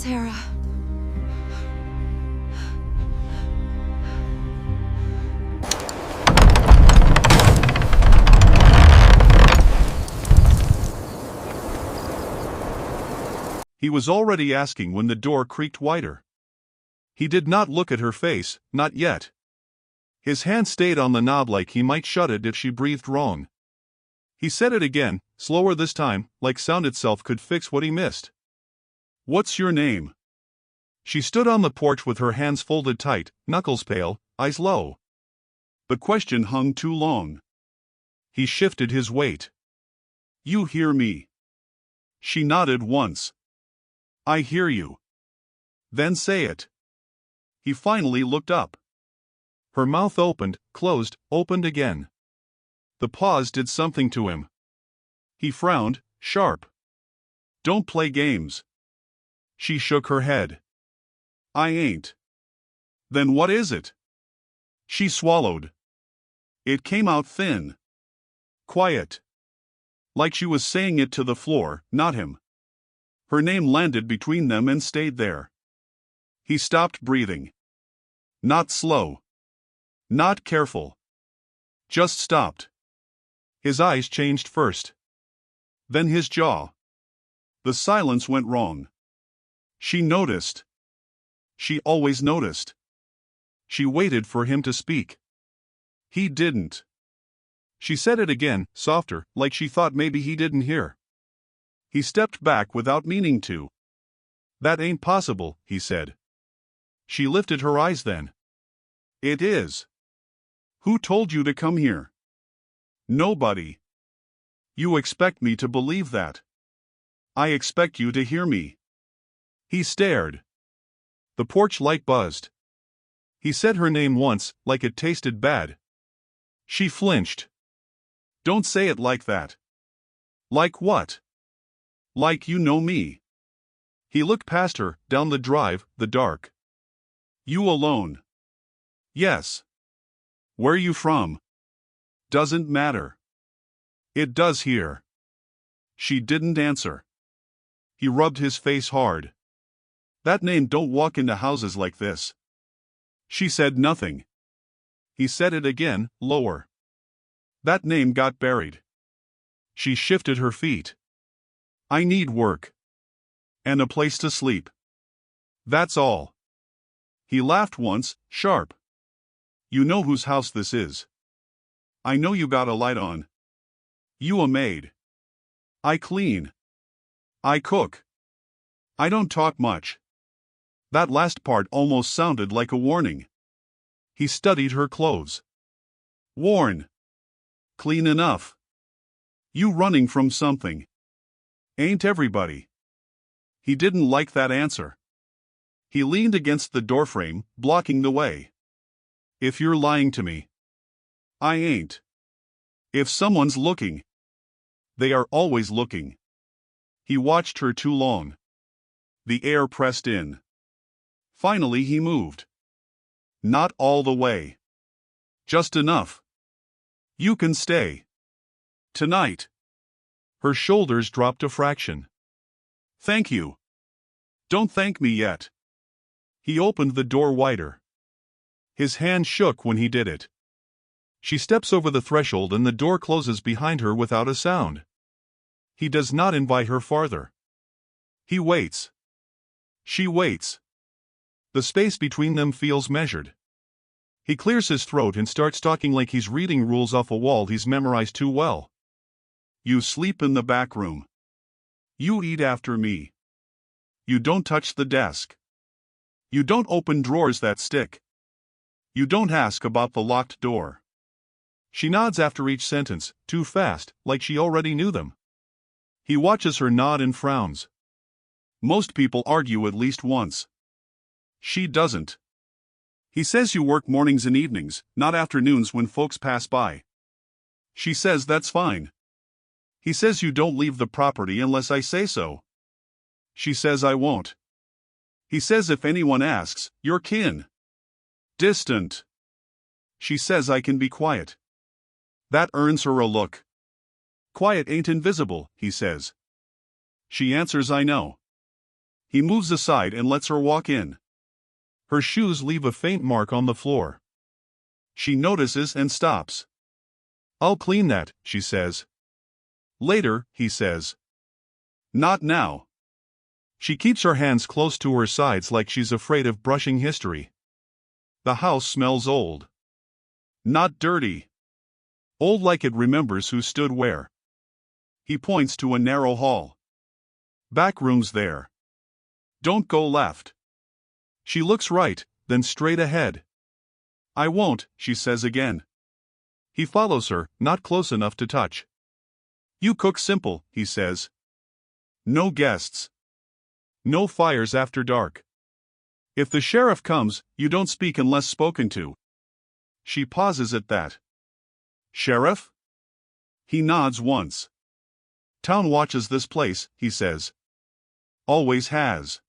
Sarah. He was already asking when the door creaked wider. He did not look at her face, not yet. His hand stayed on the knob like he might shut it if she breathed wrong. He said it again, slower this time, like sound itself could fix what he missed. "What's your name?" She stood on the porch with her hands folded tight, knuckles pale, eyes low. The question hung too long. He shifted his weight. "You hear me?" She nodded once. "I hear you." "Then say it." He finally looked up. Her mouth opened, closed, opened again. The pause did something to him. He frowned, sharp. "Don't play games." She shook her head. "I ain't." "Then what is it?" She swallowed. It came out thin. Quiet. Like she was saying it to the floor, not him. Her name landed between them and stayed there. He stopped breathing. Not slow. Not careful. Just stopped. His eyes changed first. Then his jaw. The silence went wrong. She noticed. She always noticed. She waited for him to speak. He didn't. She said it again, softer, like she thought maybe he didn't hear. He stepped back without meaning to. "That ain't possible," he said. She lifted her eyes then. "It is." "Who told you to come here?" "Nobody." "You expect me to believe that?" "I expect you to hear me." He stared. The porch light buzzed. He said her name once, like it tasted bad. She flinched. "Don't say it like that." "Like what?" "Like you know me." He looked past her, down the drive, the dark. "You alone?" "Yes." "Where you from?" "Doesn't matter." "It does here." She didn't answer. He rubbed his face hard. "That name don't walk into houses like this." She said nothing. He said it again, lower. "That name got buried." She shifted her feet. "I need work. And a place to sleep. That's all." He laughed once, sharp. "You know whose house this is." "I know you got a light on." "You a maid." "I clean." "I cook." "I don't talk much." That last part almost sounded like a warning. He studied her clothes. "Worn." "Clean enough." "You running from something." "Ain't everybody?" He didn't like that answer. He leaned against the doorframe, blocking the way. "If you're lying to me." "I ain't." "If someone's looking." "They are always looking." He watched her too long. The air pressed in. Finally he moved. "Not all the way. Just enough. You can stay. Tonight." Her shoulders dropped a fraction. "Thank you." "Don't thank me yet." He opened the door wider. His hand shook when he did it. She steps over the threshold and the door closes behind her without a sound. He does not invite her farther. He waits. She waits. The space between them feels measured. He clears his throat and starts talking like he's reading rules off a wall he's memorized too well. "You sleep in the back room. You eat after me. You don't touch the desk. You don't open drawers that stick. You don't ask about the locked door." She nods after each sentence, too fast, like she already knew them. He watches her nod and frowns. Most people argue at least once. She doesn't. He says you work mornings and evenings, not afternoons when folks pass by. She says that's fine. He says you don't leave the property unless I say so. She says I won't. He says if anyone asks, you're kin. Distant. She says I can be quiet. That earns her a look. Quiet ain't invisible, he says. She answers I know. He moves aside and lets her walk in. Her shoes leave a faint mark on the floor. She notices and stops. "I'll clean that," she says. "Later," he says. "Not now." She keeps her hands close to her sides like she's afraid of brushing history. The house smells old. Not dirty. Old like it remembers who stood where. He points to a narrow hall. "Back room's there. Don't go left." She looks right, then straight ahead. "I won't," she says again. He follows her, not close enough to touch. "You cook simple," he says. "No guests. No fires after dark. If the sheriff comes, you don't speak unless spoken to." She pauses at that. "Sheriff?" He nods once. "Town watches this place," he says. "Always has."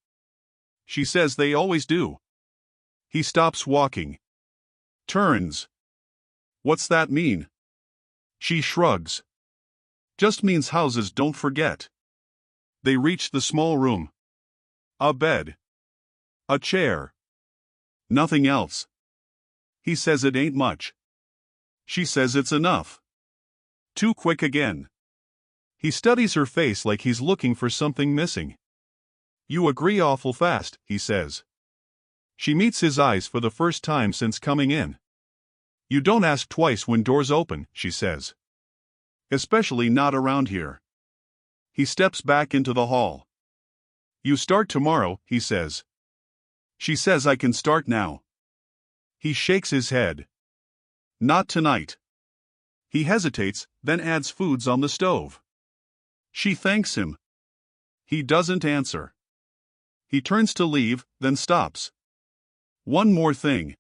She says they always do. He stops walking. Turns. "What's that mean?" She shrugs. "Just means houses don't forget." They reach the small room. A bed. A chair. Nothing else. He says it ain't much. She says it's enough. Too quick again. He studies her face like he's looking for something missing. "You agree awful fast," he says. She meets his eyes for the first time since coming in. "You don't ask twice when doors open," she says. "Especially not around here." He steps back into the hall. "You start tomorrow," he says. She says I can start now. He shakes his head. "Not tonight." He hesitates, then adds foods on the stove. She thanks him. He doesn't answer. He turns to leave, then stops. "One more thing."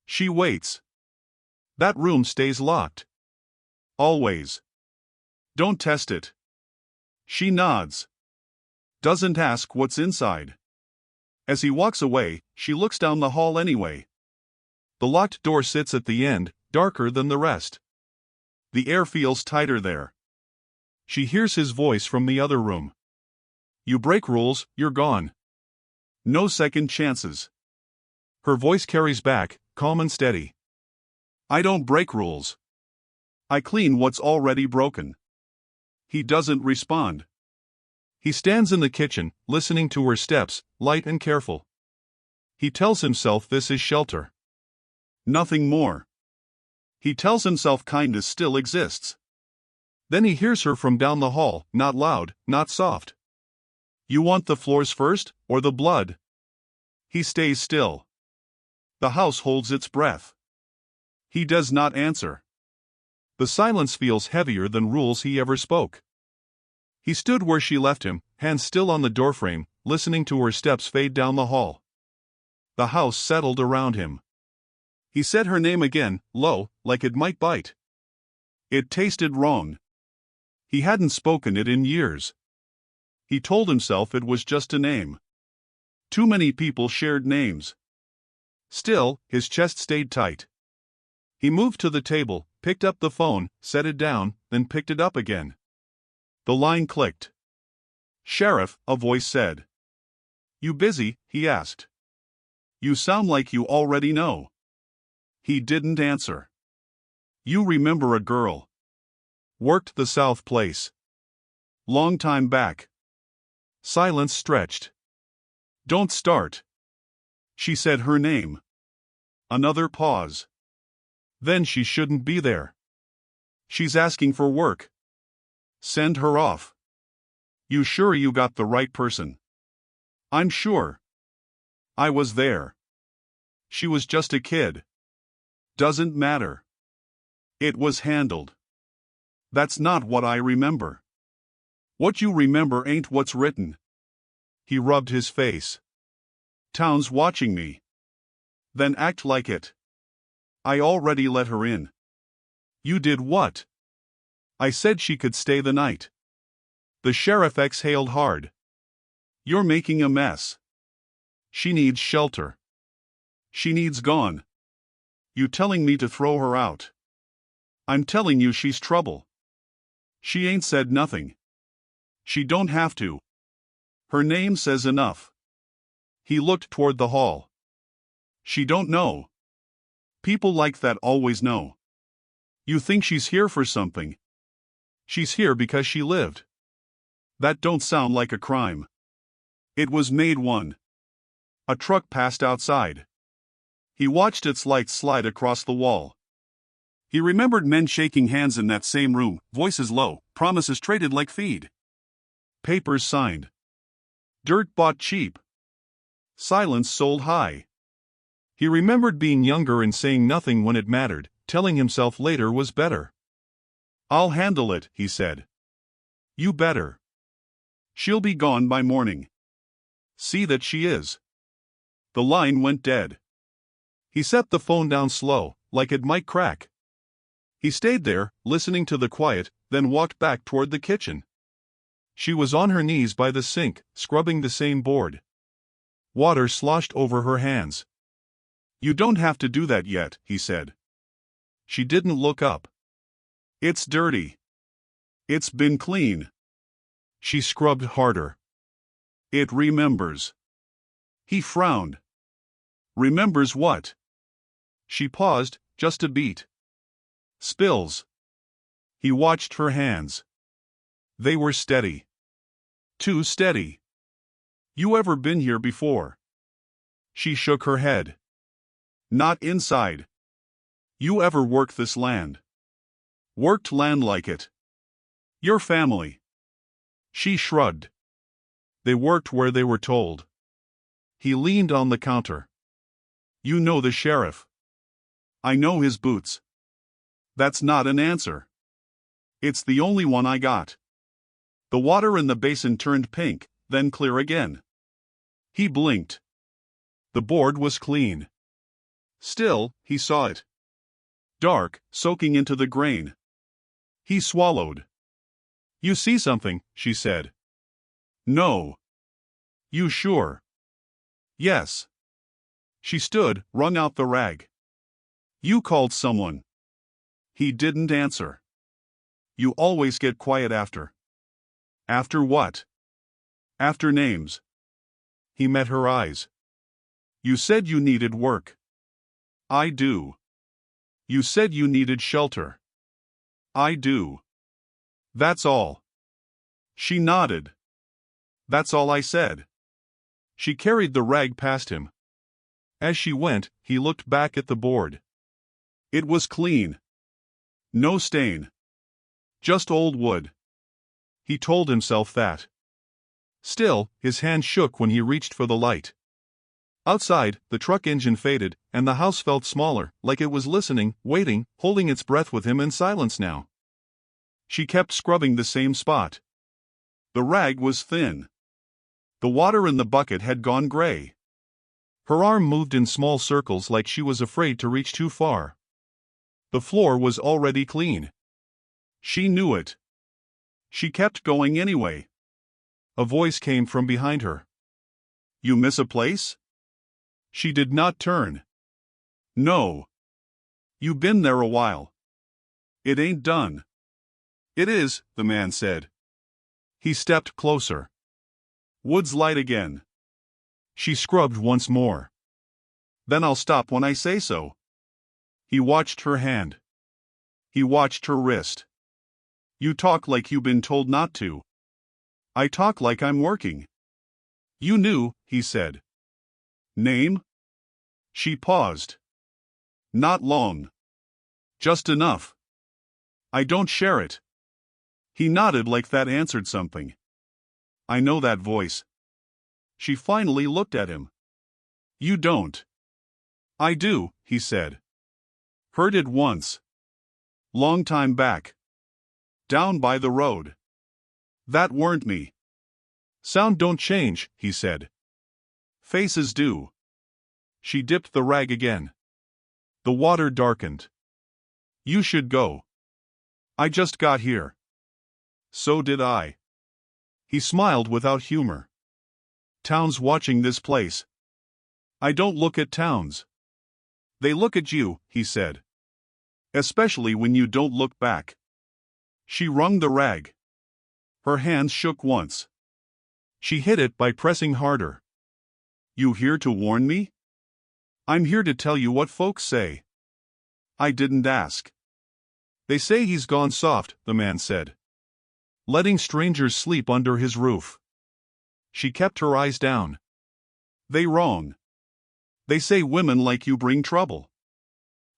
She waits. "That room stays locked." "Always." "Don't test it." She nods. Doesn't ask what's inside. As he walks away, she looks down the hall anyway. The locked door sits at the end, darker than the rest. The air feels tighter there. She hears his voice from the other room. "You break rules, you're gone. No second chances." Her voice carries back, calm and steady. "I don't break rules. I clean what's already broken." He doesn't respond. He stands in the kitchen, listening to her steps, light and careful. He tells himself this is shelter. Nothing more. He tells himself kindness still exists. Then he hears her from down the hall, not loud, not soft. "You want the floors first, or the blood?" He stays still. The house holds its breath. He does not answer. The silence feels heavier than rules he ever spoke. He stood where she left him, hands still on the doorframe, listening to her steps fade down the hall. The house settled around him. He said her name again, low, like it might bite. It tasted wrong. He hadn't spoken it in years. He told himself it was just a name. Too many people shared names. Still, his chest stayed tight. He moved to the table, picked up the phone, set it down, then picked it up again. The line clicked. "Sheriff," a voice said. "You busy?" he asked. "You sound like you already know." He didn't answer. "You remember a girl. Worked the South Place. Long time back." Silence stretched. "Don't start." She said her name. Another pause. Then she shouldn't be there. She's asking for work. Send her off. "You sure you got the right person?" "I'm sure. I was there. She was just a kid." "Doesn't matter. It was handled." "That's not what I remember." "What you remember ain't what's written." He rubbed his face. "Town's watching me." "Then act like it." "I already let her in." "You did what?" "I said she could stay the night." The sheriff exhaled hard. "You're making a mess. She needs shelter. She needs gone. You telling me to throw her out?" "I'm telling you she's trouble." "She ain't said nothing." "She don't have to." Her name says enough. He looked toward the hall. She don't know. People like that always know. You think she's here for something. She's here because she lived. That don't sound like a crime. It was Maid 1. A truck passed outside. He watched its lights slide across the wall. He remembered men shaking hands in that same room, voices low, promises traded like feed. Papers signed. Dirt bought cheap. Silence sold high. He remembered being younger and saying nothing when it mattered, telling himself later was better. I'll handle it, he said. You better. She'll be gone by morning. See that she is. The line went dead. He set the phone down slow, like it might crack. He stayed there, listening to the quiet, then walked back toward the kitchen. She was on her knees by the sink, scrubbing the same board. Water sloshed over her hands. You don't have to do that yet, he said. She didn't look up. It's dirty. It's been clean. She scrubbed harder. It remembers. He frowned. Remembers what? She paused, just a beat. Spills. He watched her hands. They were steady. Too steady. You ever been here before? She shook her head. Not inside. You ever work this land? Worked land like it? Your family? She shrugged. They worked where they were told. He leaned on the counter. You know the sheriff. I know his boots. That's not an answer. It's the only one I got. The water in the basin turned pink, then clear again. He blinked. The board was clean. Still, he saw it. Dark, soaking into the grain. He swallowed. You see something, she said. No. You sure? Yes. She stood, wrung out the rag. You called someone. He didn't answer. You always get quiet after. After what? After names. He met her eyes. You said you needed work. I do. You said you needed shelter. I do. That's all. She nodded. That's all I said. She carried the rag past him. As she went, he looked back at the board. It was clean. No stain. Just old wood. He told himself that. Still, his hand shook when he reached for the light. Outside, the truck engine faded, and the house felt smaller, like it was listening, waiting, holding its breath with him in silence now. She kept scrubbing the same spot. The rag was thin. The water in the bucket had gone gray. Her arm moved in small circles like she was afraid to reach too far. The floor was already clean. She knew it. She kept going anyway. A voice came from behind her. You miss a place? She did not turn. No. You been there a while. It ain't done. It is, the man said. He stepped closer. Wood's light again. She scrubbed once more. Then I'll stop when I say so. He watched her hand. He watched her wrist. You talk like you been told not to. I talk like I'm working. You knew, he said. Name? She paused. Not long. Just enough. I don't share it. He nodded like that answered something. I know that voice. She finally looked at him. You don't. I do, he said. Heard it once. Long time back. Down by the road. That weren't me. Sound don't change, he said. Faces do. She dipped the rag again. The water darkened. You should go. I just got here. So did I. He smiled without humor. Town's watching this place. I don't look at towns. They look at you, he said. Especially when you don't look back. She wrung the rag. Her hands shook once. She hit it by pressing harder. You here to warn me? I'm here to tell you what folks say. I didn't ask. They say he's gone soft, the man said. Letting strangers sleep under his roof. She kept her eyes down. They wrong. They say women like you bring trouble.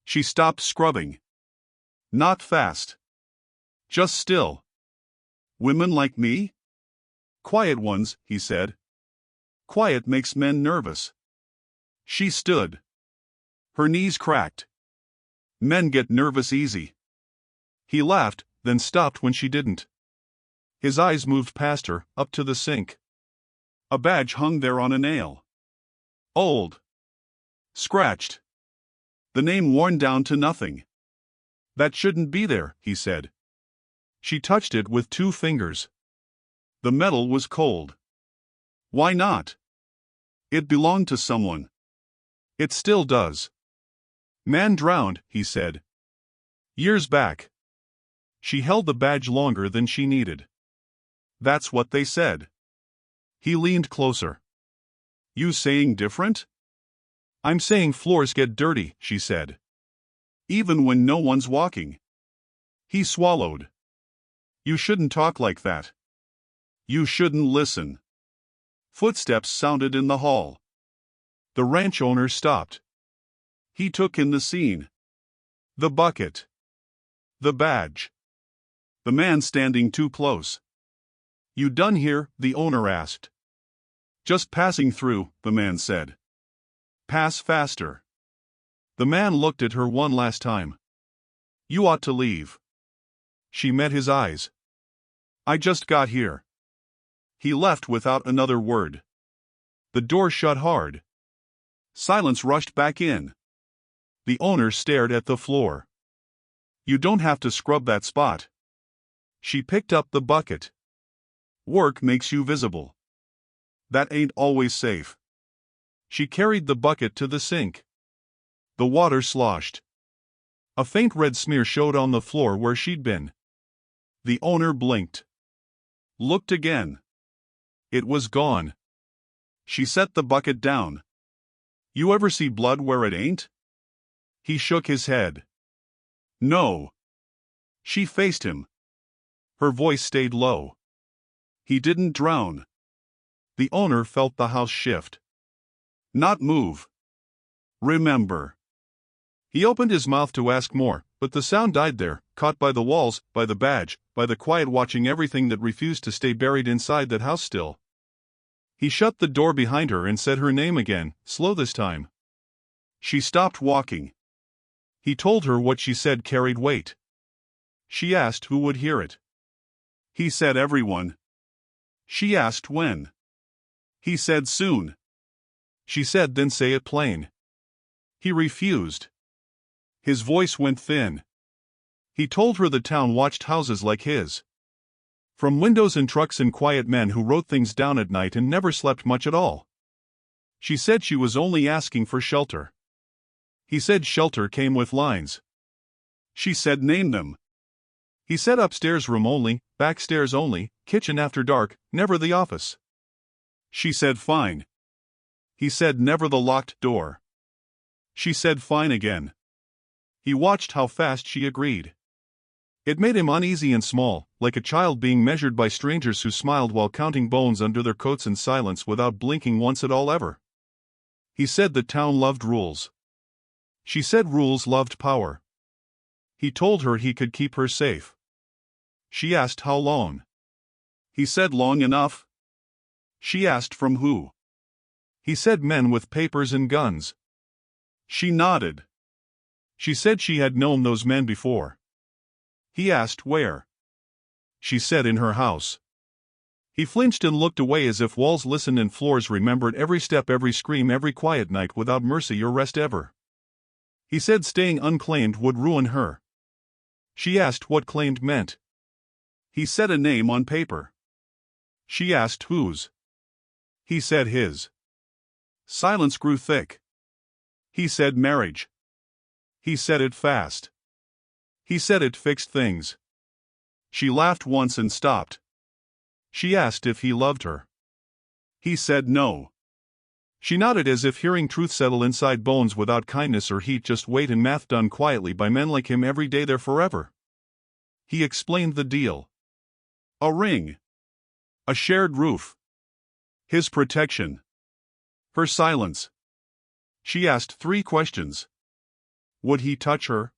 She stopped scrubbing. Not fast. Just still. Women like me? Quiet ones, he said. Quiet makes men nervous. She stood. Her knees cracked. Men get nervous easy. He laughed, then stopped when she didn't. His eyes moved past her, up to the sink. A badge hung there on a nail. Old. Scratched. The name worn down to nothing. That shouldn't be there, he said. She touched it with 2 fingers. The metal was cold. Why not? It belonged to someone. It still does. Man drowned, he said. Years back. She held the badge longer than she needed. That's what they said. He leaned closer. You saying different? I'm saying floors get dirty, she said. Even when no one's walking. He swallowed. You shouldn't talk like that. You shouldn't listen. Footsteps sounded in the hall. The ranch owner stopped. He took in the scene. The bucket. The badge. The man standing too close. You done here? The owner asked. Just passing through, the man said. Pass faster. The man looked at her one last time. You ought to leave. She met his eyes. I just got here. He left without another word. The door shut hard. Silence rushed back in. The owner stared at the floor. You don't have to scrub that spot. She picked up the bucket. Work makes you visible. That ain't always safe. She carried the bucket to the sink. The water sloshed. A faint red smear showed on the floor where she'd been. The owner blinked. Looked again. It was gone. She set the bucket down. You ever see blood where it ain't? He shook his head. No. She faced him. Her voice stayed low. He didn't drown. The owner felt the house shift. Not move. Remember. He opened his mouth to ask more, but the sound died there, caught by the walls, by the badge, by the quiet watching everything that refused to stay buried inside that house still. He shut the door behind her and said her name again, slow this time. She stopped walking. He told her what she said carried weight. She asked who would hear it. He said everyone. She asked when. He said soon. She said then say it plain. He refused. His voice went thin. He told her the town watched houses like his. From windows and trucks and quiet men who wrote things down at night and never slept much at all. She said she was only asking for shelter. He said shelter came with lines. She said name them. He said upstairs room only, backstairs only, kitchen after dark, never the office. She said fine. He said never the locked door. She said fine again. He watched how fast she agreed. It made him uneasy and small, like a child being measured by strangers who smiled while counting bones under their coats in silence without blinking once at all ever. He said the town loved rules. She said rules loved power. He told her he could keep her safe. She asked how long. He said long enough. She asked from who. He said men with papers and guns. She nodded. She said she had known those men before. He asked where. She said in her house. He flinched and looked away as if walls listened and floors remembered every step, every scream, every quiet night without mercy or rest ever. He said staying unclaimed would ruin her. She asked what claimed meant. He said a name on paper. She asked whose. He said his. Silence grew thick. He said marriage. He said it fast. He said it fixed things. She laughed once and stopped. She asked if he loved her. He said no. She nodded as if hearing truth settle inside bones without kindness or heat, just weight and math done quietly by men like him every day there forever. He explained the deal. A ring. A shared roof. His protection. Her silence. She asked 3 questions. Would he touch her?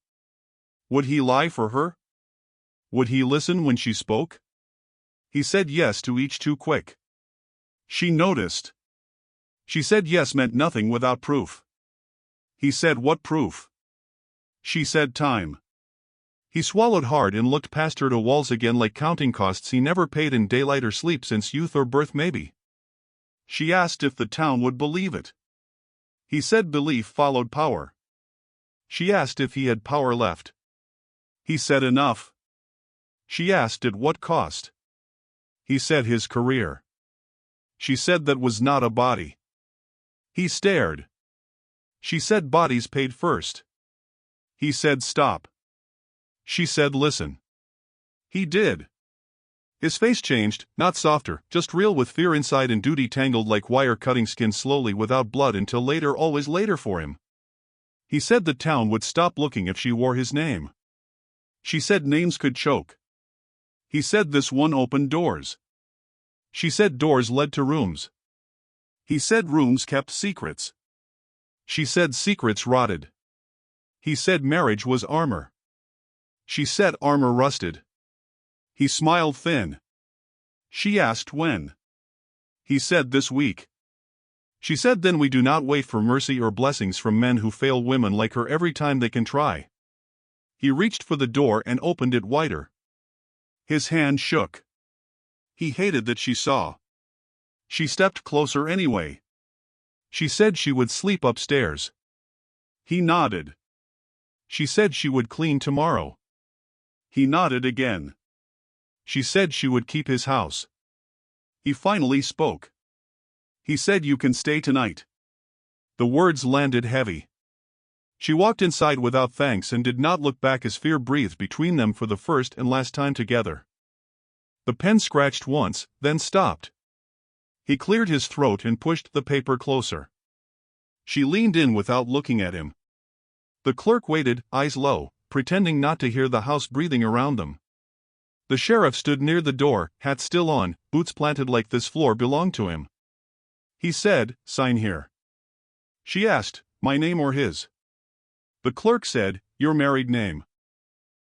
Would he lie for her? Would he listen when she spoke? He said yes to each too quick. She noticed. She said yes meant nothing without proof. He said what proof? She said time. He swallowed hard and looked past her to walls again, like counting costs he never paid in daylight or sleep since youth or birth maybe. She asked if the town would believe it. He said belief followed power. She asked if he had power left. He said enough. She asked at what cost. He said his career. She said that was not a body. He stared. She said bodies paid first. He said stop. She said listen. He did. His face changed, not softer, just real with fear inside and duty tangled like wire cutting skin slowly without blood until later, always later for him. He said the town would stop looking if she wore his name. She said names could choke. He said this one opened doors. She said doors led to rooms. He said rooms kept secrets. She said secrets rotted. He said marriage was armor. She said armor rusted. He smiled thin. She asked when. He said this week. She said then we do not wait for mercy or blessings from men who fail women like her every time they can try. He reached for the door and opened it wider. His hand shook. He hated that she saw. She stepped closer anyway. She said she would sleep upstairs. He nodded. She said she would clean tomorrow. He nodded again. She said she would keep his house. He finally spoke. He said you can stay tonight. The words landed heavy. She walked inside without thanks and did not look back as fear breathed between them for the first and last time together. The pen scratched once, then stopped. He cleared his throat and pushed the paper closer. She leaned in without looking at him. The clerk waited, eyes low, pretending not to hear the house breathing around them. The sheriff stood near the door, hat still on, boots planted like this floor belonged to him. He said, sign here. She asked, my name or his? The clerk said, your married name.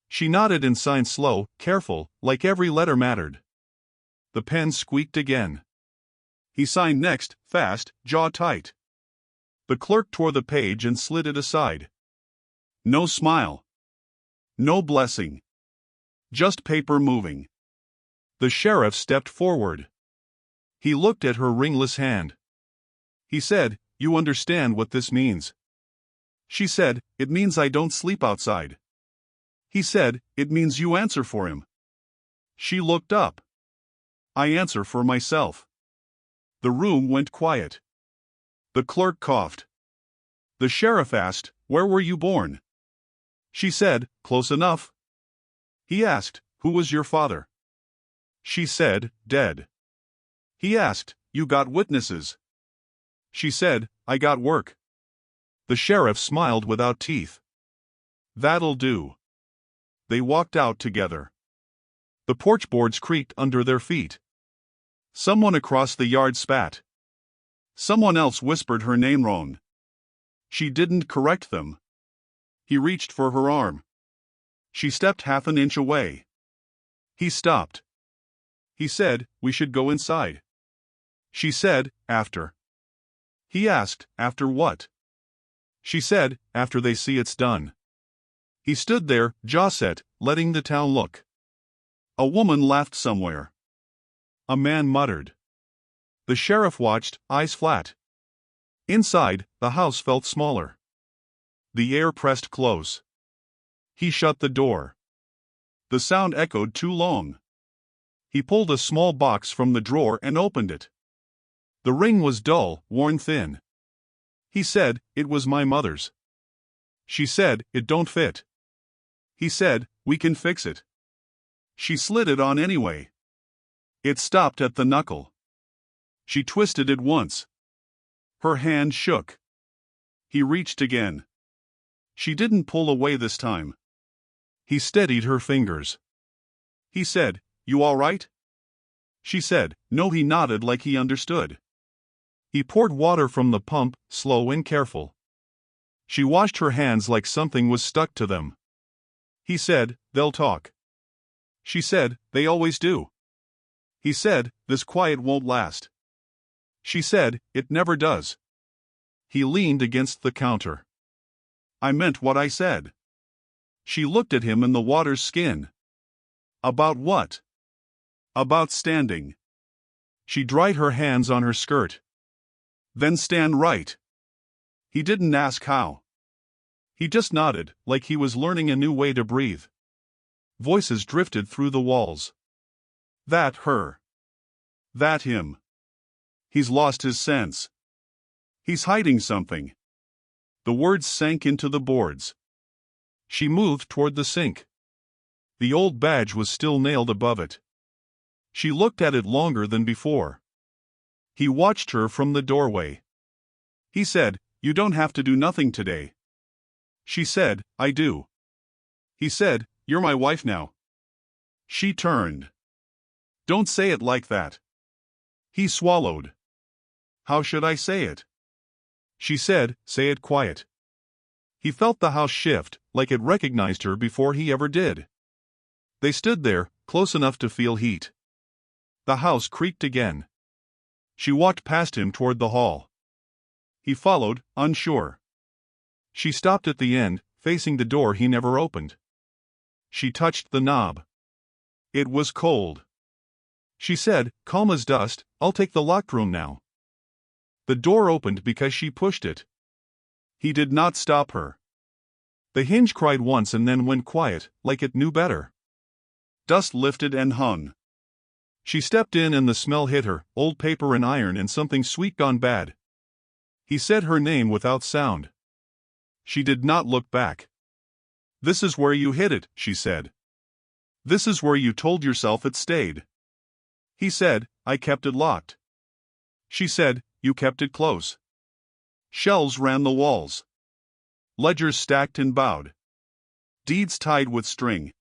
She nodded and signed slow, careful, like every letter mattered. The pen squeaked again. He signed next, fast, jaw tight. The clerk tore the page and slid it aside. No smile. No blessing. Just paper moving. The sheriff stepped forward. He looked at her ringless hand. He said, you understand what this means? She said, it means I don't sleep outside. He said, it means you answer for him. She looked up. I answer for myself. The room went quiet. The clerk coughed. The sheriff asked, where were you born? She said, close enough. He asked, who was your father? She said, dead. He asked, you got witnesses? She said, I got work. The sheriff smiled without teeth. That'll do. They walked out together. The porch boards creaked under their feet. Someone across the yard spat. Someone else whispered her name wrong. She didn't correct them. He reached for her arm. She stepped half an inch away. He stopped. He said, we should go inside. She said, after. He asked, after what? She said, after they see it's done. He stood there, jaw set, letting the town look. A woman laughed somewhere. A man muttered. The sheriff watched, eyes flat. Inside, the house felt smaller. The air pressed close. He shut the door. The sound echoed too long. He pulled a small box from the drawer and opened it. The ring was dull, worn thin. He said, it was my mother's. She said, it don't fit. He said, we can fix it. She slid it on anyway. It stopped at the knuckle. She twisted it once. Her hand shook. He reached again. She didn't pull away this time. He steadied her fingers. He said, "You all right?" She said, "No." He nodded like he understood. He poured water from the pump, slow and careful. She washed her hands like something was stuck to them. He said, "They'll talk." She said, "They always do." He said, "This quiet won't last." She said, "It never does." He leaned against the counter. "I meant what I said." She looked at him in the water's skin. "About what?" "About standing." She dried her hands on her skirt. "Then stand right." He didn't ask how. He just nodded, like he was learning a new way to breathe. Voices drifted through the walls. "That her." "That him." "He's lost his sense." "He's hiding something." The words sank into the boards. She moved toward the sink. The old badge was still nailed above it. She looked at it longer than before. He watched her from the doorway. He said, "You don't have to do nothing today." She said, "I do." He said, "You're my wife now." She turned. "Don't say it like that." He swallowed. "How should I say it?" She said, "Say it quiet." He felt the house shift, like it recognized her before he ever did. They stood there, close enough to feel heat. The house creaked again. She walked past him toward the hall. He followed, unsure. She stopped at the end, facing the door he never opened. She touched the knob. It was cold. She said, calm as dust, "I'll take the locked room now." The door opened because she pushed it. He did not stop her. The hinge cried once and then went quiet, like it knew better. Dust lifted and hung. She stepped in and the smell hit her, old paper and iron and something sweet gone bad. He said her name without sound. She did not look back. "This is where you hid it," she said. "This is where you told yourself it stayed." He said, "I kept it locked." She said, "You kept it close." Shelves ran the walls. Ledgers stacked and bowed. Deeds tied with string.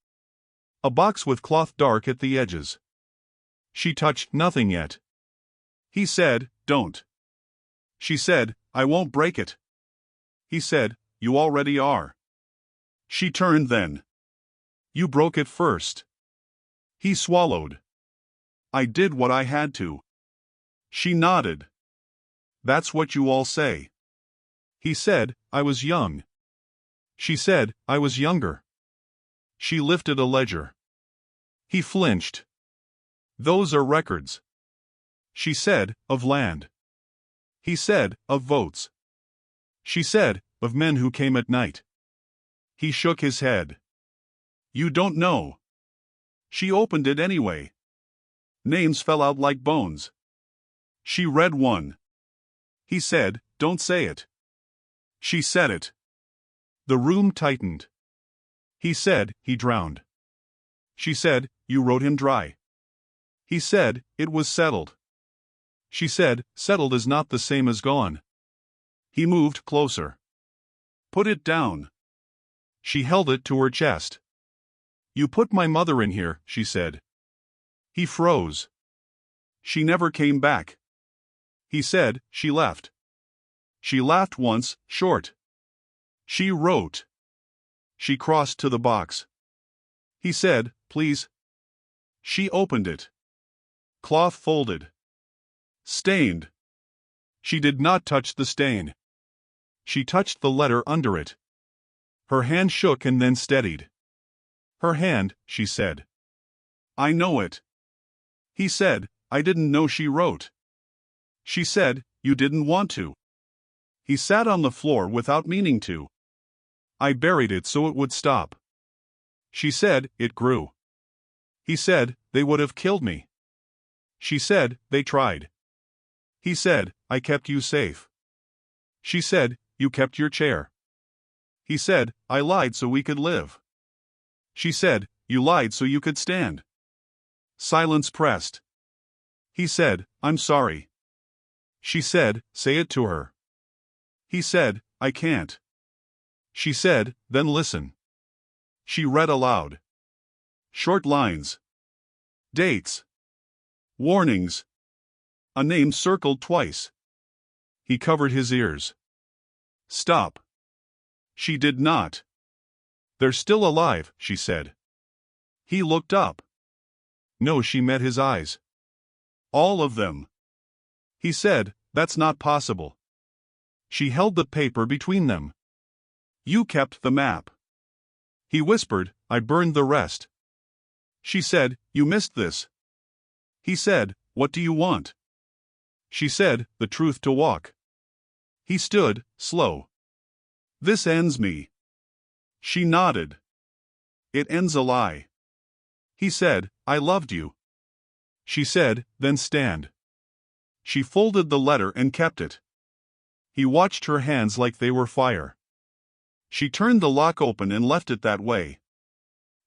A box with cloth dark at the edges. She touched nothing yet. He said, "Don't." She said, "I won't break it." He said, "You already are." She turned then. "You broke it first." He swallowed. "I did what I had to." She nodded. "That's what you all say." He said, "I was young." She said, "I was younger." She lifted a ledger. He flinched. "Those are records." She said, "Of land." He said, "Of votes." She said, "Of men who came at night." He shook his head. "You don't know." She opened it anyway. Names fell out like bones. She read one. He said, "Don't say it." She said it. The room tightened. He said, "He drowned." She said, "You wrote him dry." He said, "It was settled." She said, "Settled is not the same as gone." He moved closer. "Put it down." She held it to her chest. "You put my mother in here," she said. He froze. She never came back. He said, "She left." She laughed once, short. She wrote. She crossed to the box. He said, "Please." She opened it. Cloth folded. Stained. She did not touch the stain. She touched the letter under it. Her hand shook and then steadied. "Her hand," she said. "I know it." He said, "I didn't know she wrote." She said, "You didn't want to." He sat on the floor without meaning to. "I buried it so it would stop." She said, "It grew." He said, "They would have killed me." She said, "They tried." He said, "I kept you safe." She said, "You kept your chair." He said, "I lied so we could live." She said, "You lied so you could stand." Silence pressed. He said, "I'm sorry." She said, say it to her. He said, I can't. She said, then listen. She read aloud. Short lines. Dates. Warnings. A name circled twice. He covered his ears. Stop. She did not. They're still alive, she said. He looked up. No, she met his eyes. All of them. He said, that's not possible. She held the paper between them. You kept the map. He whispered, I burned the rest. She said, you missed this. He said, what do you want? She said, the truth to walk. He stood, slow. This ends me. She nodded. It ends a lie. He said, I loved you. She said, then stand. She folded the letter and kept it. He watched her hands like they were fire. She turned the lock open and left it that way.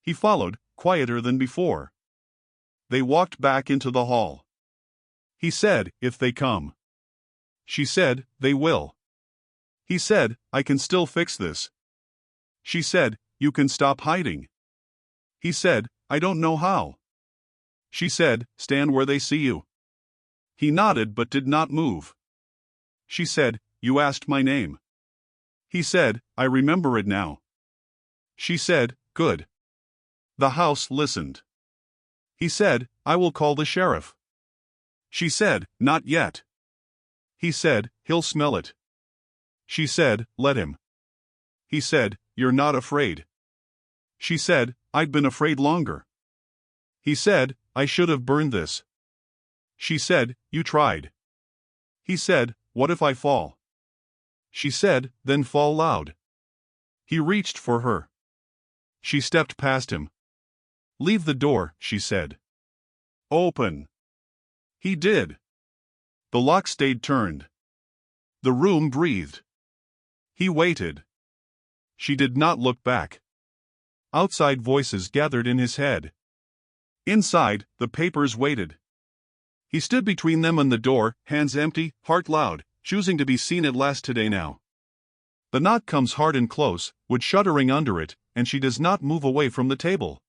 He followed, quieter than before. They walked back into the hall. He said, if they come. She said, they will. He said, I can still fix this. She said, you can stop hiding. He said, I don't know how. She said, stand where they see you. He nodded but did not move. She said, you asked my name. He said, I remember it now. She said, good. The house listened. He said, I will call the sheriff. She said, not yet. He said, he'll smell it. She said, let him. He said, you're not afraid. She said, I'd been afraid longer. He said, I should have burned this. She said, you tried. He said, what if I fall? She said, then fall loud. He reached for her. She stepped past him. Leave the door, she said. Open. He did. The lock stayed turned. The room breathed. He waited. She did not look back. Outside voices gathered in his head. Inside, the papers waited. He stood between them and the door, hands empty, heart loud, choosing to be seen at last today now. The knock comes hard and close, wood shuddering under it, and she does not move away from the table.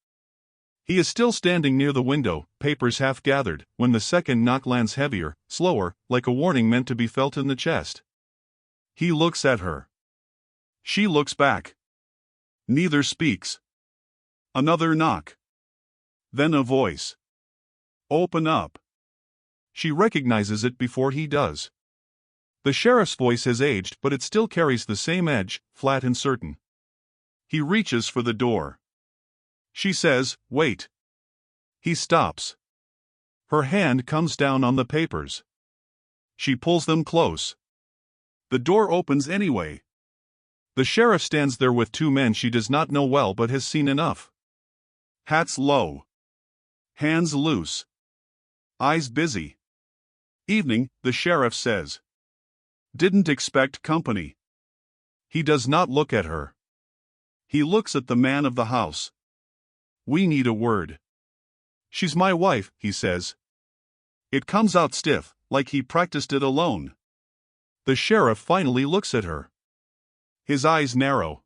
He is still standing near the window, papers half gathered, when the second knock lands heavier, slower, like a warning meant to be felt in the chest. He looks at her. She looks back. Neither speaks. Another knock. Then a voice. Open up. She recognizes it before he does. The sheriff's voice has aged, but it still carries the same edge, flat and certain. He reaches for the door. She says, wait. He stops. Her hand comes down on the papers. She pulls them close. The door opens anyway. The sheriff stands there with two men she does not know well but has seen enough. Hats low. Hands loose. Eyes busy. Evening, the sheriff says. Didn't expect company. He does not look at her. He looks at the man of the house. We need a word. She's my wife, he says. It comes out stiff, like he practiced it alone. The sheriff finally looks at her. His eyes narrow.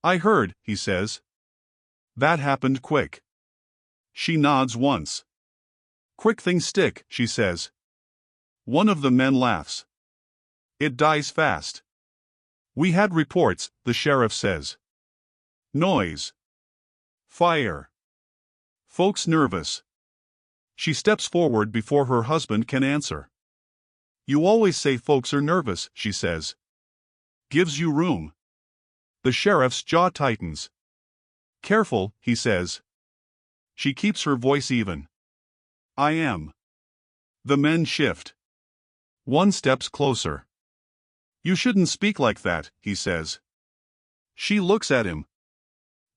I heard, he says. That happened quick. She nods once. Quick things stick, she says. One of the men laughs. It dies fast. We had reports, the sheriff says. Noise. Fire. Folks nervous. She steps forward before her husband can answer. You always say folks are nervous, she says. Gives you room. The sheriff's jaw tightens. Careful, he says. She keeps her voice even. I am. The men shift. One steps closer. You shouldn't speak like that, he says. She looks at him.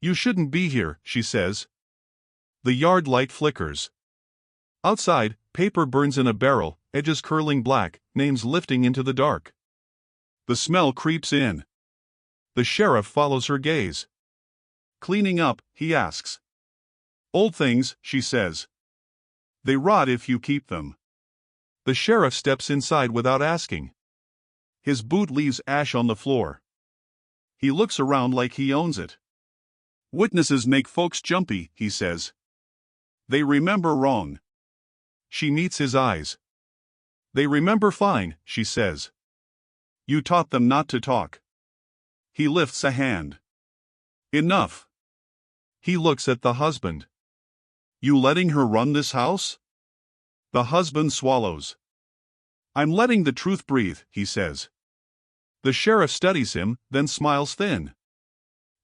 You shouldn't be here, she says. The yard light flickers. Outside, paper burns in a barrel, edges curling black, names lifting into the dark. The smell creeps in. The sheriff follows her gaze. Cleaning up, he asks. Old things, she says. They rot if you keep them. The sheriff steps inside without asking. His boot leaves ash on the floor. He looks around like he owns it. Witnesses make folks jumpy, he says. They remember wrong. She meets his eyes. They remember fine, she says. You taught them not to talk. He lifts a hand. Enough. He looks at the husband. You letting her run this house? The husband swallows. I'm letting the truth breathe, he says. The sheriff studies him, then smiles thin.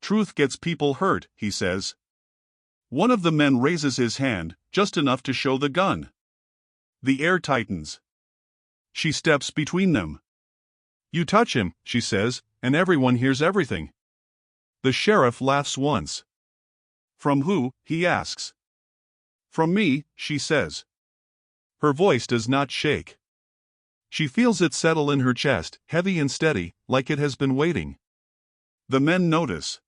Truth gets people hurt, he says. One of the men raises his hand, just enough to show the gun. The air tightens. She steps between them. You touch him, she says, and everyone hears everything. The sheriff laughs once. From who? He asks. From me, she says. Her voice does not shake. She feels it settle in her chest, heavy and steady, like it has been waiting. The men notice.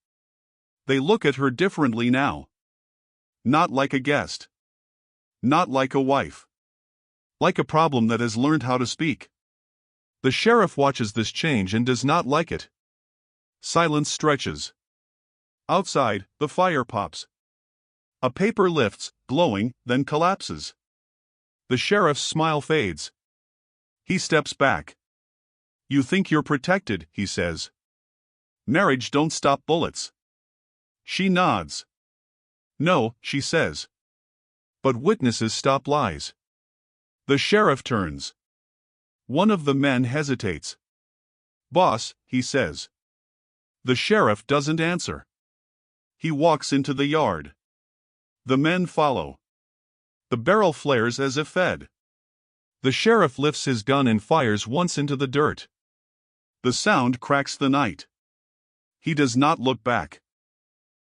They look at her differently now. Not like a guest. Not like a wife. Like a problem that has learned how to speak. The sheriff watches this change and does not like it. Silence stretches. Outside, the fire pops. A paper lifts, glowing, then collapses. The sheriff's smile fades. He steps back. You think you're protected, he says. Marriage don't stop bullets. She nods. No, she says. But witnesses stop lies. The sheriff turns. One of the men hesitates. Boss, he says. The sheriff doesn't answer. He walks into the yard. The men follow. The barrel flares as if fed. The sheriff lifts his gun and fires once into the dirt. The sound cracks the night. He does not look back.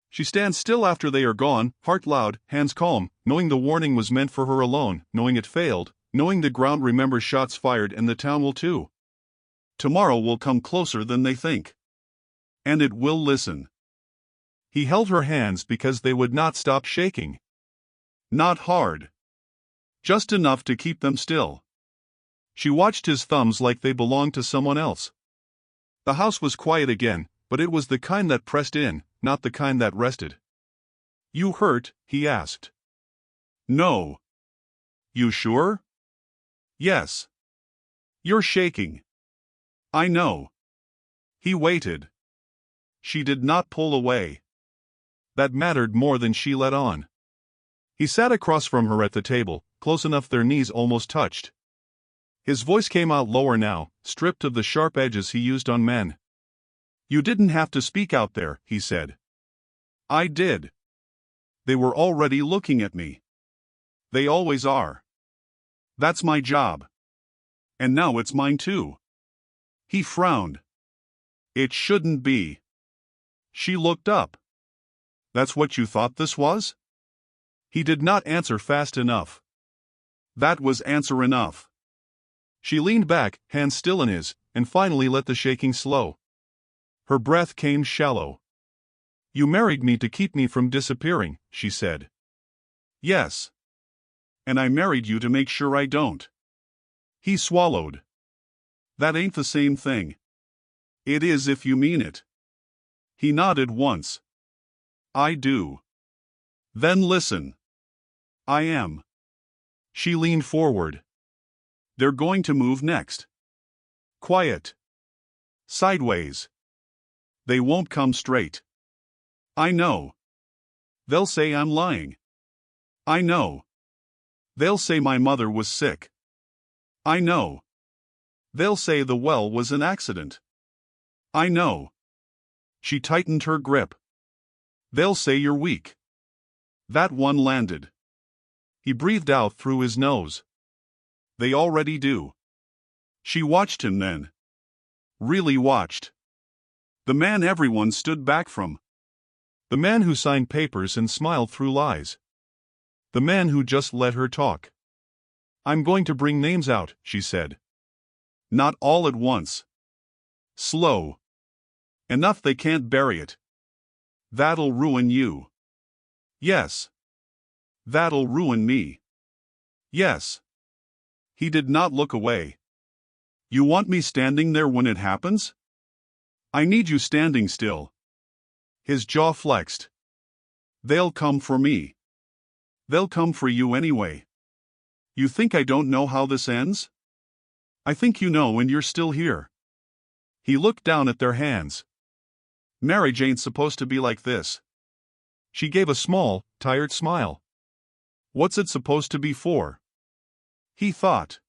She stands still after they are gone, heart loud, hands calm, knowing the warning was meant for her alone, knowing it failed, knowing the ground remembers shots fired and the town will too. Tomorrow will come closer than they think. And it will listen. He held her hands because they would not stop shaking. Not hard. Just enough to keep them still. She watched his thumbs like they belonged to someone else. The house was quiet again, but it was the kind that pressed in, not the kind that rested. You hurt? He asked. No. You sure? Yes. You're shaking. I know. He waited. She did not pull away. That mattered more than she let on. He sat across from her at the table, close enough their knees almost touched. His voice came out lower now, stripped of the sharp edges he used on men. You didn't have to speak out there, he said. I did. They were already looking at me. They always are. That's my job. And now it's mine too. He frowned. It shouldn't be. She looked up. That's what you thought this was? He did not answer fast enough. That was answer enough. She leaned back, hands still in his, and finally let the shaking slow. Her breath came shallow. You married me to keep me from disappearing, she said. Yes. And I married you to make sure I don't. He swallowed. That ain't the same thing. It is if you mean it. He nodded once. I do. Then listen. I am. She leaned forward. They're going to move next. Quiet. Sideways. They won't come straight. I know. They'll say I'm lying. I know. They'll say my mother was sick. I know. They'll say the well was an accident. I know. She tightened her grip. They'll say you're weak. That one landed. He breathed out through his nose. They already do. She watched him then. Really watched. The man everyone stood back from. The man who signed papers and smiled through lies. The man who just let her talk. I'm going to bring names out, she said. Not all at once. Slow. Enough they can't bury it. That'll ruin you. Yes. That'll ruin me. Yes. He did not look away. You want me standing there when it happens? I need you standing still. His jaw flexed. They'll come for me. They'll come for you anyway. You think I don't know how this ends? I think you know and you're still here. He looked down at their hands. Marriage ain't supposed to be like this. She gave a small, tired smile. What's it supposed to be for? He thought.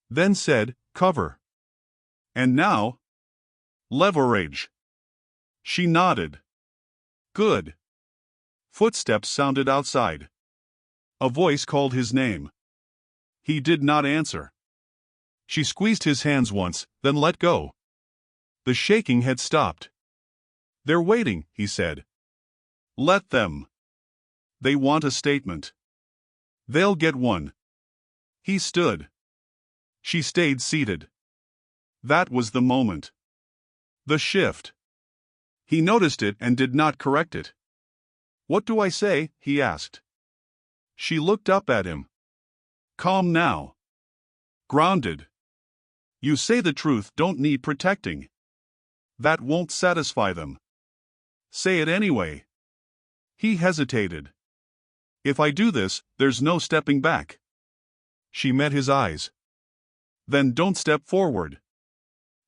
Then said, cover. And now? Leverage. She nodded. Good. Footsteps sounded outside. A voice called his name. He did not answer. She squeezed his hands once, then let go. The shaking had stopped. They're waiting, he said. Let them. They want a statement. They'll get one. He stood. She stayed seated. That was the moment. The shift. He noticed it and did not correct it. What do I say? He asked. She looked up at him. Calm now. Grounded. You say the truth don't need protecting. That won't satisfy them. Say it anyway. He hesitated. If I do this, there's no stepping back. She met his eyes. Then don't step forward.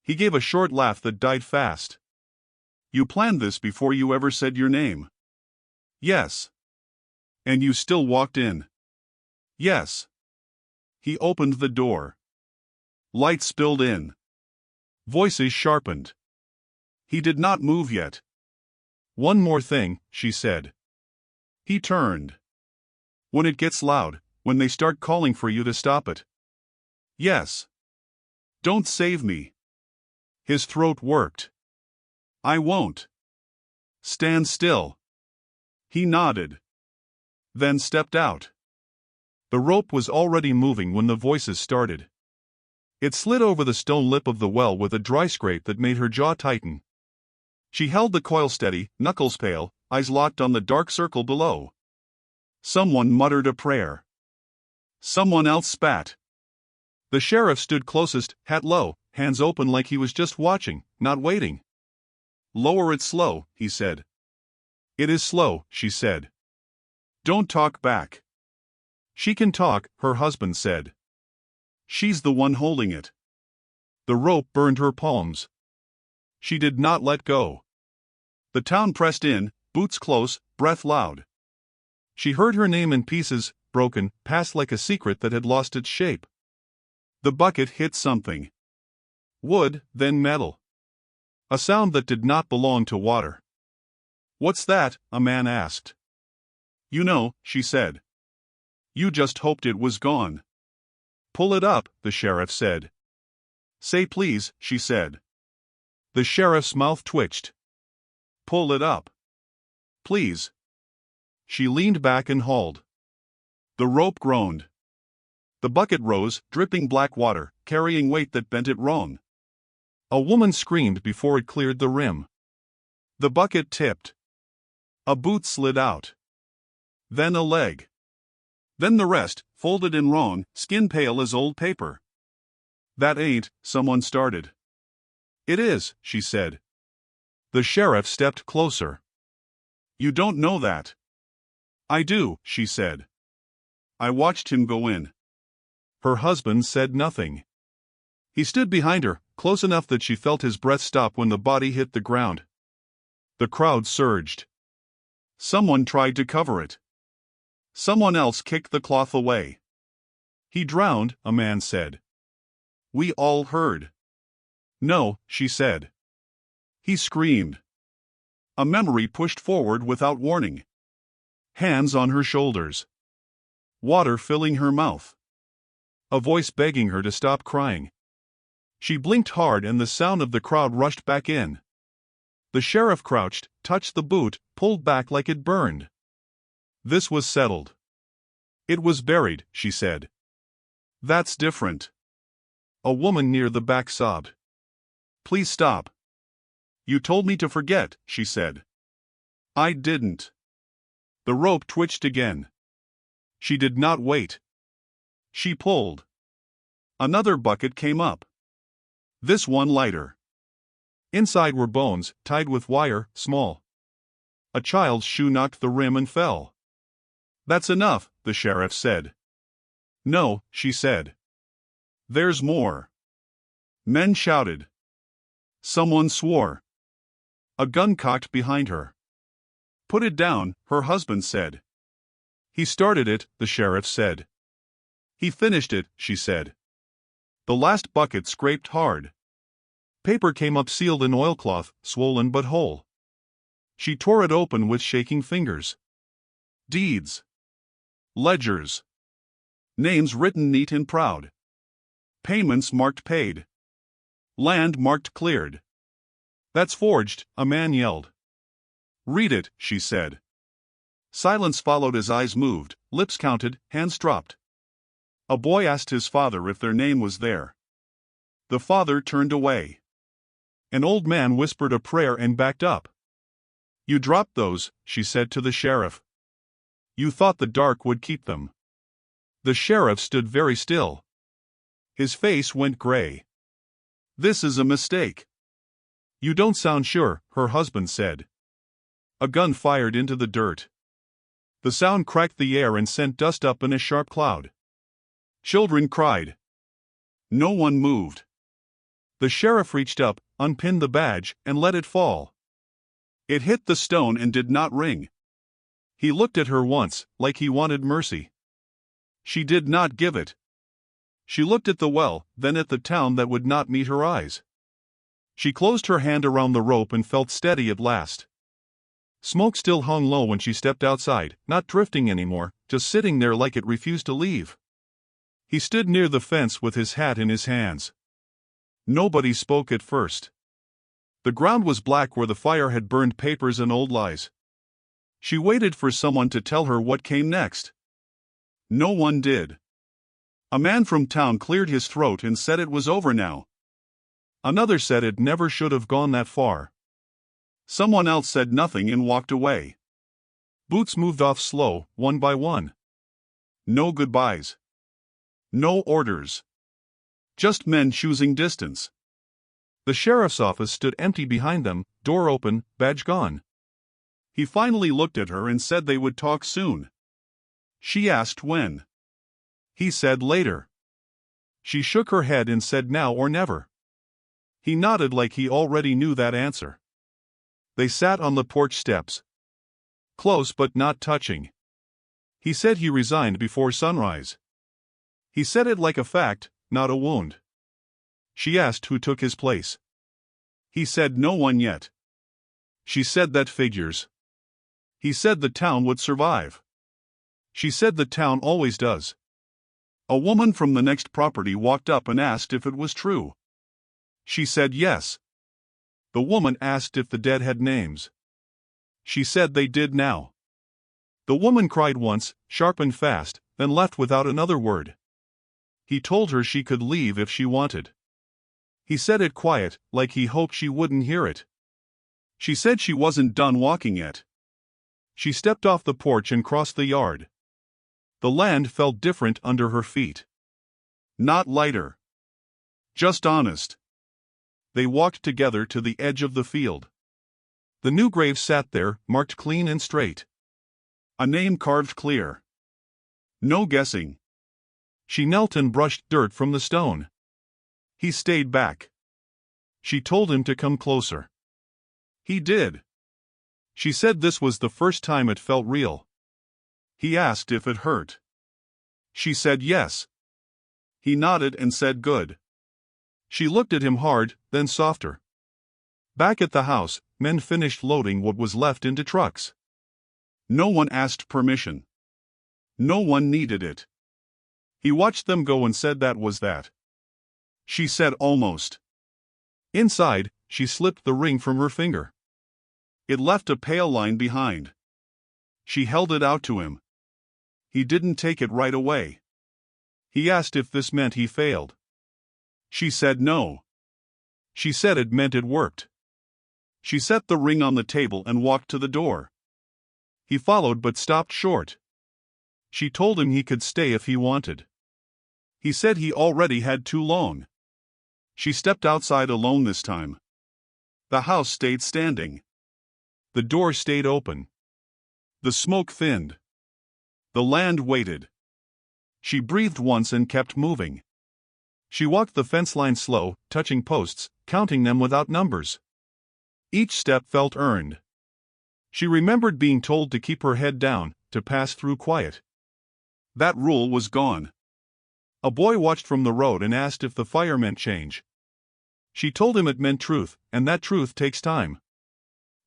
He gave a short laugh that died fast. You planned this before you ever said your name. Yes. And you still walked in. Yes. He opened the door. Light spilled in. Voices sharpened. He did not move yet. One more thing, she said. He turned. When it gets loud, when they start calling for you to stop it. Yes. Don't save me. His throat worked. I won't. Stand still. He nodded. Then stepped out. The rope was already moving when the voices started. It slid over the stone lip of the well with a dry scrape that made her jaw tighten. She held the coil steady, knuckles pale, eyes locked on the dark circle below. Someone muttered a prayer. Someone else spat. The sheriff stood closest, hat low, hands open like he was just watching, not waiting. Lower it slow, he said. It is slow, she said. Don't talk back. She can talk, her husband said. She's the one holding it. The rope burned her palms. She did not let go. The town pressed in, boots close, breath loud. She heard her name in pieces, broken, pass like a secret that had lost its shape. The bucket hit something. Wood, then metal. A sound that did not belong to water. What's that? A man asked. You know, she said. You just hoped it was gone. Pull it up, the sheriff said. Say please, she said. The sheriff's mouth twitched. Pull it up. Please. She leaned back and hauled. The rope groaned. The bucket rose, dripping black water, carrying weight that bent it wrong. A woman screamed before it cleared the rim. The bucket tipped. A boot slid out. Then a leg. Then the rest, folded in wrong, skin pale as old paper. That ain't, someone started. It is, she said. The sheriff stepped closer. You don't know that. I do, she said. I watched him go in. Her husband said nothing. He stood behind her, close enough that she felt his breath stop when the body hit the ground. The crowd surged. Someone tried to cover it. Someone else kicked the cloth away. He drowned, a man said. We all heard. No, she said. He screamed. A memory pushed forward without warning. Hands on her shoulders. Water filling her mouth. A voice begging her to stop crying. She blinked hard and the sound of the crowd rushed back in. The sheriff crouched, touched the boot, pulled back like it burned. This was settled. It was buried, she said. That's different. A woman near the back sobbed. Please stop. You told me to forget, she said. I didn't. The rope twitched again. She did not wait. She pulled. Another bucket came up. This one lighter. Inside were bones, tied with wire, small. A child's shoe knocked the rim and fell. That's enough, the sheriff said. No, she said. There's more. Men shouted. Someone swore. A gun cocked behind her. Put it down, her husband said. He started it, the sheriff said. He finished it, she said. The last bucket scraped hard. Paper came up sealed in oilcloth, swollen but whole. She tore it open with shaking fingers. Deeds. Ledgers. Names written neat and proud. Payments marked paid. Land marked cleared. That's forged, a man yelled. Read it, she said. Silence followed as eyes moved, lips counted, hands dropped. A boy asked his father if their name was there. The father turned away. An old man whispered a prayer and backed up. You dropped those, she said to the sheriff. You thought the dark would keep them. The sheriff stood very still. His face went gray. This is a mistake. You don't sound sure, her husband said. A gun fired into the dirt. The sound cracked the air and sent dust up in a sharp cloud. Children cried. No one moved. The sheriff reached up, unpinned the badge, and let it fall. It hit the stone and did not ring. He looked at her once, like he wanted mercy. She did not give it. She looked at the well, then at the town that would not meet her eyes. She closed her hand around the rope and felt steady at last. Smoke still hung low when she stepped outside, not drifting anymore, just sitting there like it refused to leave. He stood near the fence with his hat in his hands. Nobody spoke at first. The ground was black where the fire had burned papers and old lies. She waited for someone to tell her what came next. No one did. A man from town cleared his throat and said it was over now. Another said it never should have gone that far. Someone else said nothing and walked away. Boots moved off slow, one by one. No goodbyes. No orders. Just men choosing distance. The sheriff's office stood empty behind them, door open, badge gone. He finally looked at her and said they would talk soon. She asked when. He said later. She shook her head and said now or never. He nodded like he already knew that answer. They sat on the porch steps. Close but not touching. He said he resigned before sunrise. He said it like a fact, not a wound. She asked who took his place. He said no one yet. She said that figures. He said the town would survive. She said the town always does. A woman from the next property walked up and asked if it was true. She said yes. The woman asked if the dead had names. She said they did now. The woman cried once, sharp and fast, then left without another word. He told her she could leave if she wanted. He said it quiet, like he hoped she wouldn't hear it. She said she wasn't done walking yet. She stepped off the porch and crossed the yard. The land felt different under her feet. Not lighter. Just honest. They walked together to the edge of the field. The new grave sat there, marked clean and straight. A name carved clear. No guessing. She knelt and brushed dirt from the stone. He stayed back. She told him to come closer. He did. She said this was the first time it felt real. He asked if it hurt. She said yes. He nodded and said good. She looked at him hard, then softer. Back at the house, men finished loading what was left into trucks. No one asked permission. No one needed it. He watched them go and said that was that. She said almost. Inside, she slipped the ring from her finger. It left a pale line behind. She held it out to him. He didn't take it right away. He asked if this meant he failed. She said no. She said it meant it worked. She set the ring on the table and walked to the door. He followed but stopped short. She told him he could stay if he wanted. He said he already had too long. She stepped outside alone this time. The house stayed standing. The door stayed open. The smoke thinned. The land waited. She breathed once and kept moving. She walked the fence line slow, touching posts, counting them without numbers. Each step felt earned. She remembered being told to keep her head down, to pass through quiet. That rule was gone. A boy watched from the road and asked if the fire meant change. She told him it meant truth, and that truth takes time.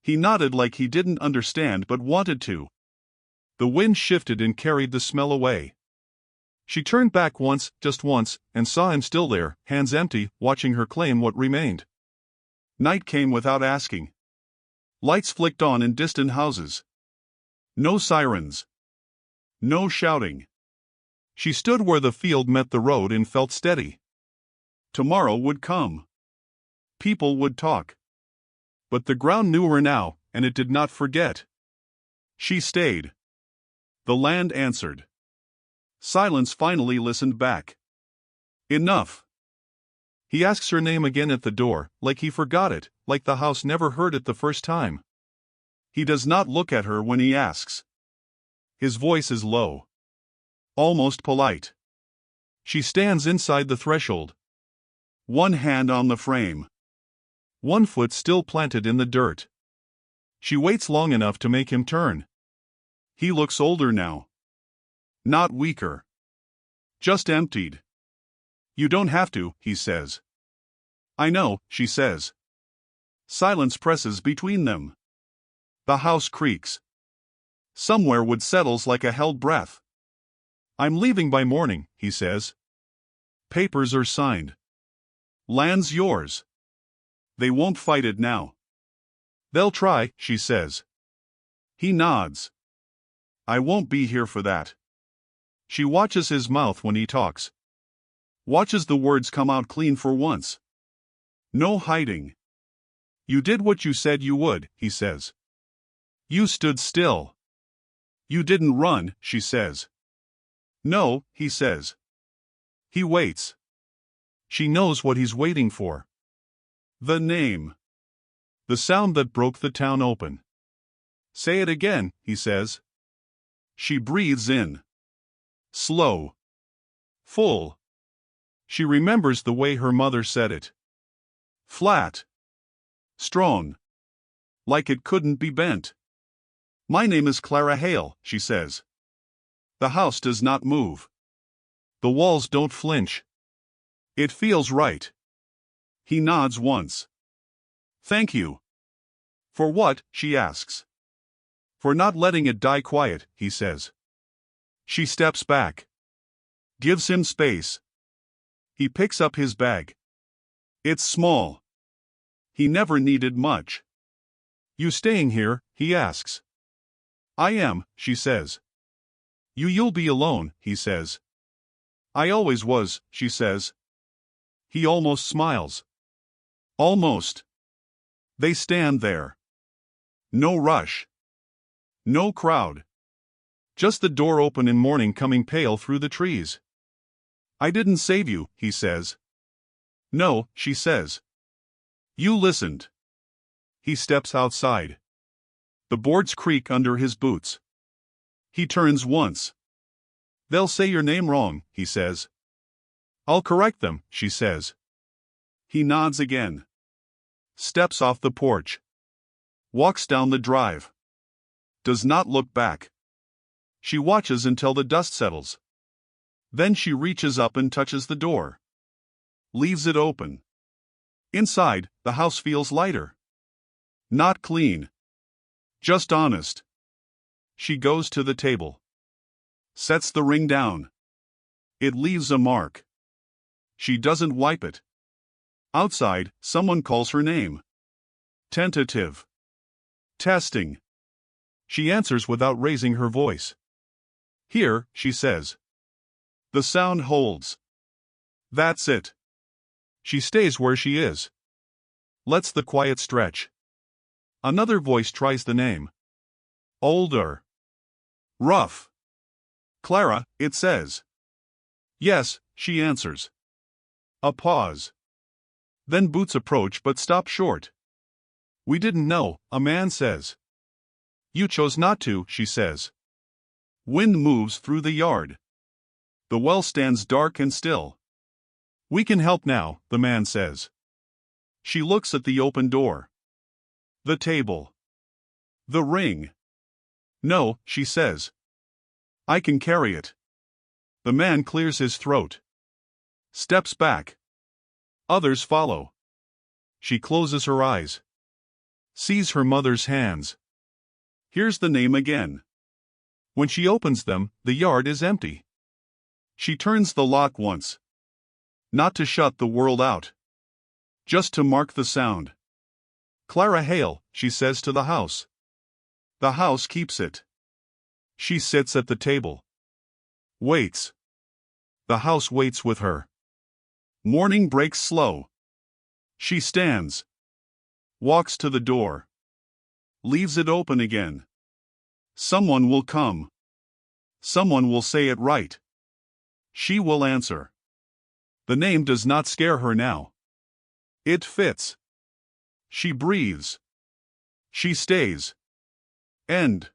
He nodded like he didn't understand but wanted to. The wind shifted and carried the smell away. She turned back once, just once, and saw him still there, hands empty, watching her claim what remained. Night came without asking. Lights flicked on in distant houses. No sirens. No shouting. She stood where the field met the road and felt steady. Tomorrow would come. People would talk. But the ground knew her now, and it did not forget. She stayed. The land answered. Silence finally listened back. Enough. He asks her name again at the door, like he forgot it, like the house never heard it the first time. He does not look at her when he asks. His voice is low. Almost polite. She stands inside the threshold. One hand on the frame. One foot still planted in the dirt. She waits long enough to make him turn. He looks older now. Not weaker. Just emptied. You don't have to, he says. I know, she says. Silence presses between them. The house creaks. Somewhere wood settles like a held breath. I'm leaving by morning, he says. Papers are signed. Land's yours. They won't fight it now. They'll try, she says. He nods. I won't be here for that. She watches his mouth when he talks. Watches the words come out clean for once. No hiding. You did what you said you would, he says. You stood still. You didn't run, she says. No, he says. He waits. She knows what he's waiting for. The name. The sound that broke the town open. Say it again, he says. She breathes in. Slow. Full. She remembers the way her mother said it. Flat. Strong. Like it couldn't be bent. My name is Clara Hale, she says. The house does not move. The walls don't flinch. It feels right. He nods once. Thank you. For what, she asks. For not letting it die quiet, he says. She steps back. Gives him space. He picks up his bag. It's small. He never needed much. You staying here, he asks. I am, she says. You'll be alone, he says. I always was, she says. He almost smiles. Almost. They stand there. No rush. No crowd. Just the door open and morning coming pale through the trees. I didn't save you, he says. No, she says. You listened. He steps outside. The boards creak under his boots. He turns once. They'll say your name wrong, he says. I'll correct them, she says. He nods again. Steps off the porch. Walks down the drive. Does not look back. She watches until the dust settles. Then she reaches up and touches the door. Leaves it open. Inside, the house feels lighter. Not clean. Just honest. She goes to the table. Sets the ring down. It leaves a mark. She doesn't wipe it. Outside, someone calls her name. Tentative. Testing. She answers without raising her voice. Here, she says. The sound holds. That's it. She stays where she is. Lets the quiet stretch. Another voice tries the name. Older. Rough. Clara, it says. Yes, she answers. A pause. Then boots approach but stop short. We didn't know, a man says. You chose not to, she says. Wind moves through the yard. The well stands dark and still. We can help now, the man says. She looks at the open door. The table. The ring. No, she says. I can carry it. The man clears his throat. Steps back. Others follow. She closes her eyes. Sees her mother's hands. Hears the name again. When she opens them, the yard is empty. She turns the lock once. Not to shut the world out. Just to mark the sound. Clara Hale, she says to the house. The house keeps it. She sits at the table. Waits. The house waits with her. Morning breaks slow. She stands. Walks to the door. Leaves it open again. Someone will come. Someone will say it right. She will answer. The name does not scare her now. It fits. She breathes. She stays. End.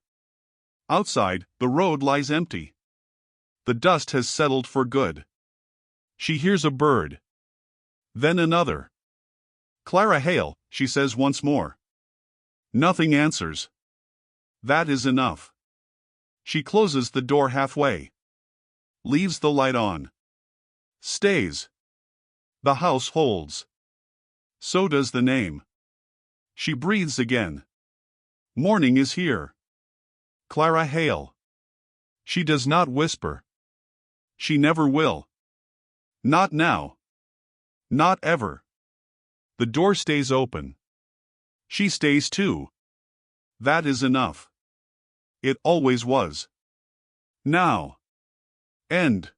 Outside, the road lies empty. The dust has settled for good. She hears a bird. Then another. Clara Hale, she says once more. Nothing answers. That is enough. She closes the door halfway. Leaves the light on. Stays. The house holds. So does the name. She breathes again. Morning is here. Clara Hale. She does not whisper. She never will. Not now. Not ever. The door stays open. She stays too. That is enough. It always was. Now. End.